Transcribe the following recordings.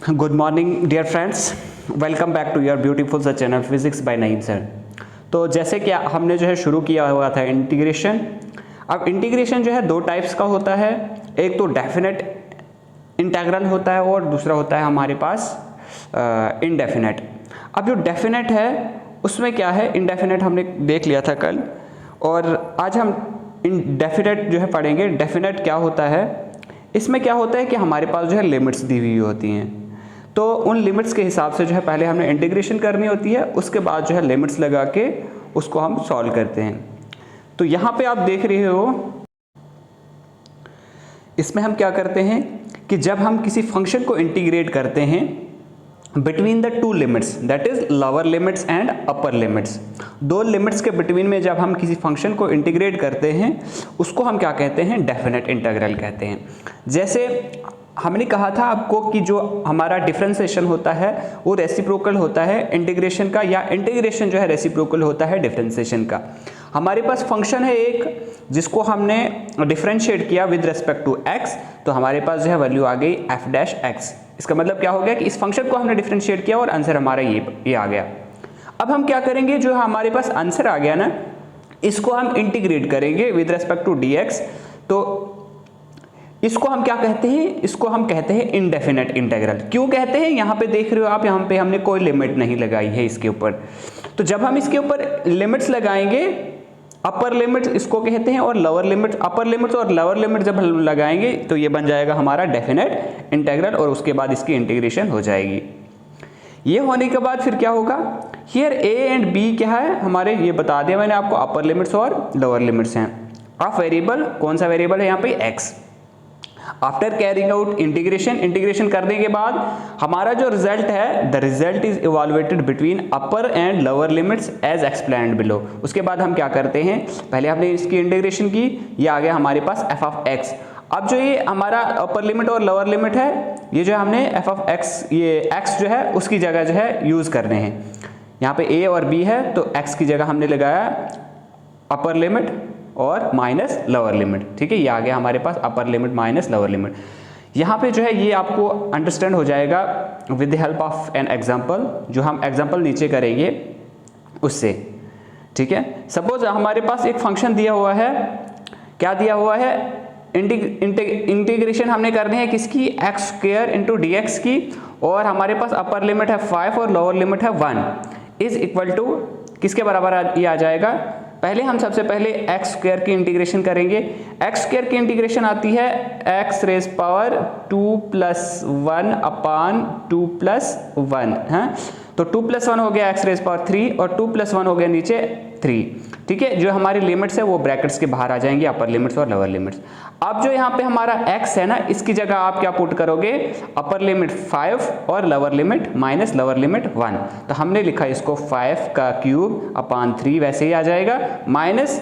Good morning dear friends, welcome back to your beautiful सा channel physics by Naeem sir. तो जैसे कि हमने जो है शुरू किया हुआ था इंटीग्रेशन। अब इंटीग्रेशन जो है दो टाइप्स का होता है, एक तो डेफिनेट इंटीग्रल होता है और दूसरा होता है हमारे पास इनडेफिनेट। अब जो डेफिनेट है उसमें क्या है, इनडेफिनेट हमने देख लिया था कल, और आज हम इनडेफिनेट जो है पढ़ेंगे। डेफिनेट क्या होता है, इसमें क्या होता है कि हमारे पास जो है लिमिट्स दी हुई होती हैं, तो उन लिमिट्स के हिसाब से जो है पहले हमने इंटीग्रेशन करनी होती है, उसके बाद जो है लिमिट्स लगा के उसको हम सॉल्व करते हैं। तो यहाँ पे आप देख रहे हो, इसमें हम क्या करते हैं कि जब हम किसी फंक्शन को इंटीग्रेट करते हैं between the two limits, that is lower limits and upper limits, दो लिमिट्स के बिटवीन में जब हम किसी फंक्शन को इंटीग्रेट करते हैं उसको हम क्या कहते हैं, डेफिनेट इंटीग्रल कहते हैं। जैसे हमने कहा था आपको कि जो हमारा डिफरेंशिएशन होता है वो रेसिप्रोकल होता है इंटीग्रेशन का, या इंटीग्रेशन जो है रेसिप्रोकल होता है डिफरेंशिएशन का। हमारे पास फंक्शन है एक जिसको हमने डिफरेंशिएट किया विद रिस्पेक्ट टू x, तो हमारे पास जो है वैल्यू आ गई f डैश x। इसका मतलब क्या हो गया कि इस फंक्शन को हमने डिफरेंशिएट किया और आंसर हमारा ये आ गया। अब हम क्या करेंगे, जो हमारे पास आंसर आ गया ना, इसको हम इंटीग्रेट करेंगे विद रिस्पेक्ट टू dx। तो इसको हम क्या कहते हैं, इसको हम कहते हैं इनडेफिनेट इंटीग्रल। क्यों कहते हैं, यहाँ पे देख रहे हो आप, यहाँ पे हमने कोई लिमिट नहीं लगाई है इसके ऊपर। तो जब हम इसके ऊपर लिमिट्स लगाएंगे, अपर लिमिट इसको कहते हैं और लोअर लिमिट, अपर लिमिट और लोअर लिमिट जब हम लगाएंगे तो ये बन जाएगा हमारा डेफिनेट इंटीग्रल, और उसके बाद इसकी इंटीग्रेशन हो जाएगी। ये होने के बाद फिर क्या होगा, हियर ए एंड बी क्या है हमारे, ये बता दिया मैंने आपको, अपर लिमिट्स और लोअर लिमिट्स हैं। ऑफ वेरिएबल, कौन सा वेरिएबल है यहाँ पे, X. After carrying out integration, integration करने के बाद हमारा जो रिजल्ट है, the result is evaluated between upper and lower limits as explained below. उसके बाद हम क्या करते हैं, पहले हमने इसकी इंटीग्रेशन की, ये आ गया हमारे पास एफ ऑफ एक्स। अब जो ये हमारा अपर लिमिट और लोअर लिमिट है, ये जो हमने एफ ऑफ एक्स, ये एक्स जो है उसकी जगह जो है यूज करने हैं। यहाँ पे ए और बी है तो एक्स की जगह हमने लगाया अपर लिमिट और माइनस लोअर लिमिट। ठीक है, ये आ गया हमारे पास upper limit minus lower limit. यहाँ पे जो है ये आपको अंडरस्टैंड हो जाएगा with the help of an example, जो हम एग्जांपल नीचे करेंगे उससे। ठीक है, सपोज हमारे पास एक फंक्शन दिया हुआ है, क्या दिया हुआ है, इंटीग्रेशन हमने करनी है किसकी, x square into D x की, और हमारे पास अपर लिमिट है 5 और लोअर लिमिट है 1, इज इक्वल टू किसके बराबर ये आ जाएगा। पहले हम सबसे पहले एक्स स्क्वायर की इंटीग्रेशन करेंगे। एक्स स्क्वायर की इंटीग्रेशन आती है एक्स रेज पावर 2 + 1 अपान 2 + 1 है, तो 2 + 1 हो गया एक्स रेज पावर 3 और 2 + 1 हो गया नीचे 3। ठीक है, जो हमारी लिमिट्स है वो ब्रैकेट्स के बाहर आ जाएंगी, अपर लिमिट्स और लोअर लिमिट्स। अब जो यहाँ पे हमारा x है ना, इसकी जगह आप क्या पुट करोगे, अपर लिमिट 5 और lower limit minus lower limit 1। तो हमने लिखा इसको 5 का क्यूब अपान 3 वैसे ही आ जाएगा, minus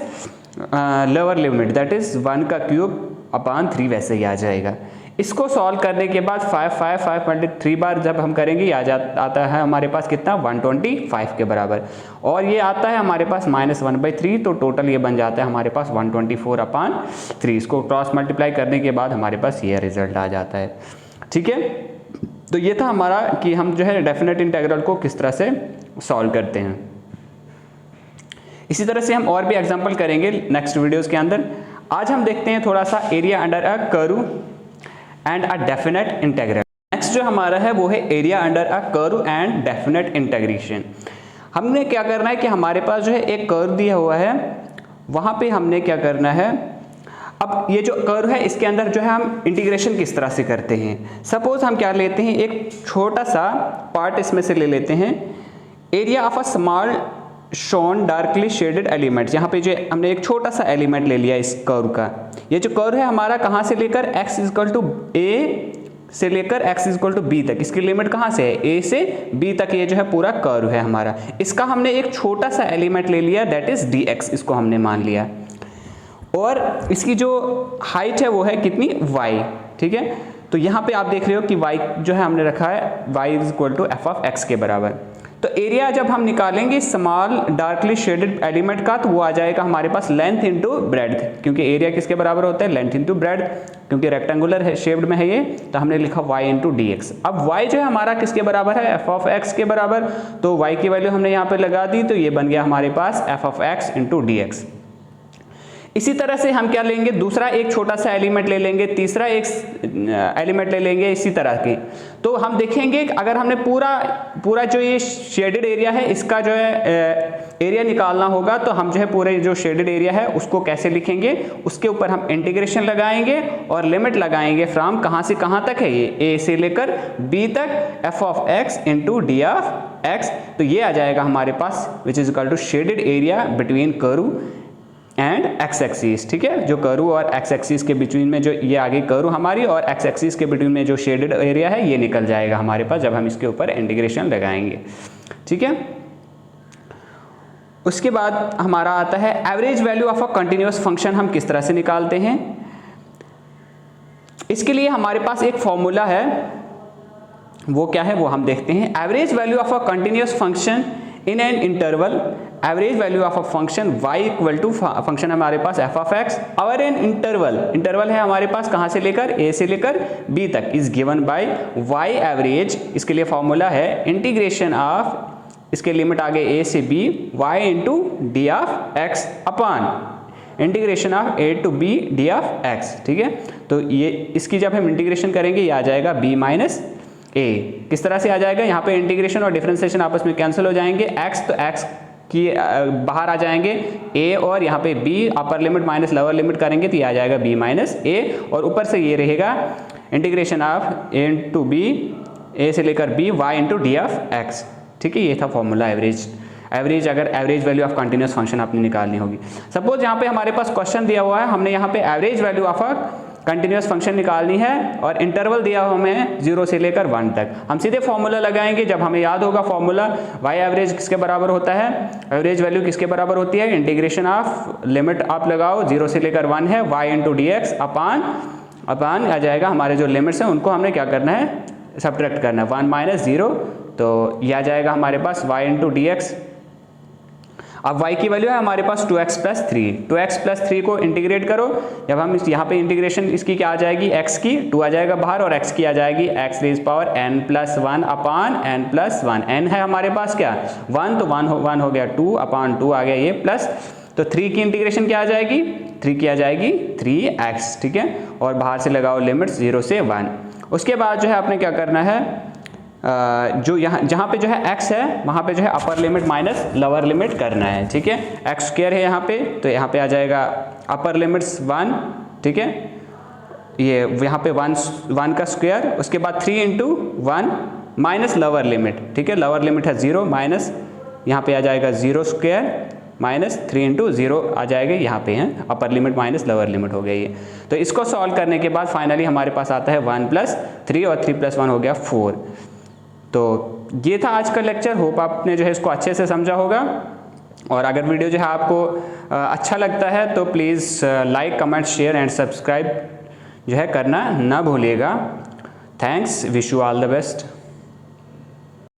lower limit that is 1 का क्यूब अपान 3 वैसे ही आ जाएगा। इसको सॉल्व करने के बाद 5 3 बार जब हम करेंगे आता है हमारे पास कितना, 125 के बराबर, और ये आता है हमारे पास -1/3, तो टोटल ये बन जाता है हमारे पास 124/3। इसको क्रॉस मल्टीप्लाई करने के बाद हमारे पास ये रिजल्ट आ जाता है। ठीक है, तो ये था हमारा कि हम जो है डेफिनेट इंटीग्रल को किस तरह से सॉल्व करते हैं। इसी तरह से हम और भी एग्जाम्पल करेंगे नेक्स्ट वीडियोज़ के अंदर। आज हम देखते हैं थोड़ा सा area under a curve and a definite integral. Next जो हमारा है वो है area under a curve and definite integration. हमने क्या करना है कि हमारे पास जो है एक कर्व दिया हुआ है, वहां पे हमने क्या करना है, अब ये जो कर्व है इसके अंदर जो है हम इंटीग्रेशन किस तरह से करते हैं। सपोज हम क्या लेते हैं, एक छोटा सा पार्ट इसमें से ले लेते हैं, area of a small shown darkly shaded elements. यहाँ पे जो हमने एक छोटा सा एलिमेंट ले लिया इस कर्व का। ये जो कर्व है हमारा कहाँ से लेकर x = a से लेकर x = b तक, इसकी लिमिट कहाँ से है, a से b तक, ये जो है पूरा कर्व है हमारा। इसका हमने एक छोटा सा एलिमेंट ले लिया दैट इज dx, इसको हमने मान लिया, और इसकी जो हाइट है वो है कितनी, y। ठीक है, तो यहाँ पे आप देख रहे हो कि y जो है हमने रखा है y = f(x) के बराबर। तो तो एरिया जब हम निकालेंगे स्मॉल डार्कली शेडेड एलिमेंट का, तो वो आ जाएगा हमारे पास लेंथ इंटू ब्रेड्थ, क्योंकि एरिया किसके बराबर होता है, लेंथ इंटू ब्रेड्थ, क्योंकि रेक्टेंगुलर है शेप्ड में है ये, तो हमने लिखा y इंटू डी एक्स। अब y जो है हमारा किसके बराबर है, f ऑफ x के बराबर, तो y की वैल्यू हमने यहाँ पे लगा दी, तो ये बन गया हमारे पास f of x into D x. इसी तरह से हम क्या लेंगे, दूसरा एक छोटा सा एलिमेंट ले लेंगे, तीसरा एक एलिमेंट ले लेंगे, इसी तरह की। तो हम देखेंगे अगर हमने पूरा जो ये शेडेड एरिया है इसका जो है एरिया निकालना होगा, तो हम जो है पूरे जो शेडेड एरिया है उसको कैसे लिखेंगे, उसके ऊपर हम इंटीग्रेशन लगाएंगे और लिमिट लगाएंगे फ्रॉम कहाँ से कहाँ तक है, ये a से लेकर b तक f of x into D of x। तो ये आ जाएगा हमारे पास which is equal to shaded area between curve and X axis. ठीक है, जो कर्व और एक्स एक्सिस के बिटवीन में जो ये आगे कर्व हमारी और एक्स एक्सिस के बिटवीन में जो शेडेड एरिया है ये निकल जाएगा हमारे पास जब हम इसके ऊपर इंटीग्रेशन लगाएंगे। ठीक है, उसके बाद हमारा आता है average value of a continuous function हम किस तरह से निकालते हैं। इसके लिए हमारे पास एक फॉर्मूला है, वो क्या है वो हम देखते हैं। Average value of a continuous function in an interval, average value of a function y equal to function हमारे पास f ऑफ x और एन इंटरवल है हमारे पास कहाँ से लेकर a से लेकर b तक, is given by y average. इसके लिए फॉर्मूला है इंटीग्रेशन ऑफ, इसके लिमिट आगे a से b y into D of x upon integration of a to b D of x। ठीक है, तो ये इसकी जब हम इंटीग्रेशन करेंगे ये आ जाएगा b माइनस a। किस तरह से आ जाएगा, यहाँ पे इंटीग्रेशन और डिफरेंशिएशन आपस में कैंसिल हो जाएंगे, x तो x की बाहर आ जाएंगे, a और यहाँ पे b अपर लिमिट माइनस लोअर लिमिट करेंगे तो ये आ जाएगा b माइनस a, और ऊपर से ये रहेगा integration of a into b, a से लेकर b y into D of x। ठीक है, ये था फॉर्मूला एवरेज अगर average value of continuous function आपने निकालनी होगी। सपोज यहाँ पे हमारे पास क्वेश्चन दिया हुआ है, हमने यहाँ पे average value of a continuous function निकालनी है और इंटरवल दिया हुआ हमें 0 से लेकर 1 तक। हम सीधे फॉर्मूला लगाएंगे, जब हमें याद होगा फॉर्मूला y एवरेज किसके बराबर होता है, एवरेज वैल्यू किसके बराबर होती है, इंटीग्रेशन ऑफ लिमिट आप लगाओ 0 से लेकर 1 है y इंटू डी एक्स अपान आ जाएगा, हमारे जो लिमिट्स हैं उनको हमने क्या करना है, सब्ट्रैक्ट करना है, 1 माइनस 0, तो यह आ जाएगा हमारे पास y इंटू डी एक्स। अब y की वैल्यू है हमारे पास 2x प्लस 3, 2x प्लस 3 को इंटीग्रेट करो, जब हम यहाँ पे इंटीग्रेशन इसकी क्या आ जाएगी, x की 2 आ जाएगा बाहर और x की आ जाएगी x raise power n plus 1 upon n plus 1। n है हमारे पास क्या 1, तो 1 हो गया 2 अपान 2 आ गया ये प्लस, तो 3 की इंटीग्रेशन क्या आ जाएगी, 3 की आ जाएगी 3x। ठीक है, और बाहर से लगाओ लिमिट्स 0 से 1। उसके बाद जो है आपने क्या करना है, जो यहाँ जहाँ पे जो है x है वहाँ पे जो है अपर लिमिट माइनस लोअर लिमिट करना है। ठीक है, x स्क्वायर है यहाँ पे, तो यहाँ पे आ जाएगा अपर लिमिट्स 1। ठीक है, ये यहाँ पे 1 का स्क्वायर, उसके बाद 3 इंटू 1 माइनस लोअर लिमिट। ठीक है, लोअर लिमिट है 0 माइनस यहाँ पे आ जाएगा 0 स्क्वायर माइनस 3 इंटू 0 आ जाएगा, यहाँ पे है अपर लिमिट माइनस लोअर लिमिट हो गया ये। तो इसको सॉल्व करने के बाद फाइनली हमारे पास आता है 1 प्लस 3 और 3 प्लस 1 हो गया 4। तो ये था आज का लेक्चर, होप आपने जो है इसको अच्छे से समझा होगा। और अगर वीडियो जो है आपको अच्छा लगता है तो please like comment share and subscribe जो है करना ना भूलिएगा। Thanks, wish you all the best.